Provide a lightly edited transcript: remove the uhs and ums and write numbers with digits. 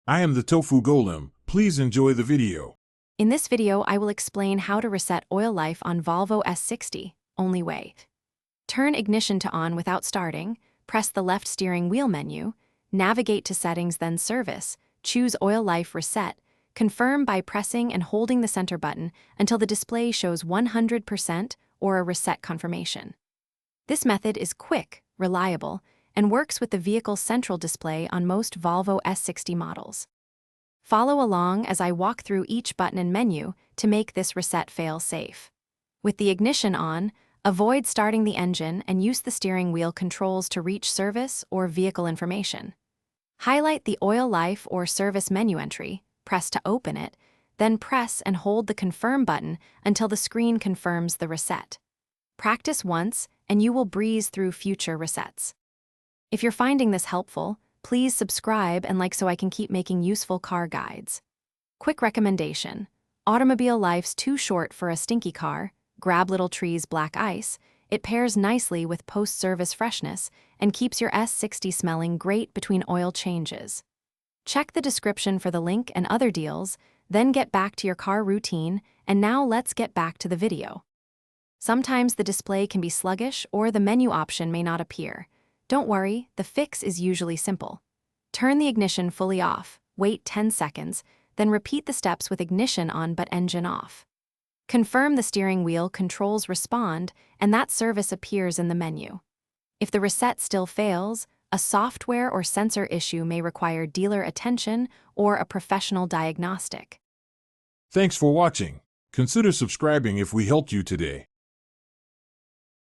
I am the Tofu Golem. Please enjoy the video. In this video, I will explain how to reset oil life on Volvo S60, only way. Turn ignition to on without starting, press the left steering wheel menu, navigate to settings then service, choose oil life reset, confirm by pressing and holding the center button until the display shows 100% or a reset confirmation. This method is quick, reliable, and works with the vehicle's central display on most Volvo S60 models. Follow along as I walk through each button and menu to make this reset fail-safe. With the ignition on, avoid starting the engine and use the steering wheel controls to reach service or vehicle information. Highlight the oil life or service menu entry, press to open it, then press and hold the confirm button until the screen confirms the reset. Practice once, and you will breeze through future resets. If you're finding this helpful, please subscribe and like so I can keep making useful car guides. Quick recommendation: automobile life's too short for a stinky car. Grab Little Tree's Black Ice. It pairs nicely with post-service freshness and keeps your S60 smelling great between oil changes. Check the description for the link and other deals, then get back to your car routine, and now let's get back to the video. Sometimes the display can be sluggish or the menu option may not appear. Don't worry, the fix is usually simple. Turn the ignition fully off, wait 10 seconds, then repeat the steps with ignition on but engine off. Confirm the steering wheel controls respond and that service appears in the menu. If the reset still fails, a software or sensor issue may require dealer attention or a professional diagnostic. Thanks for watching. Consider subscribing if we helped you today.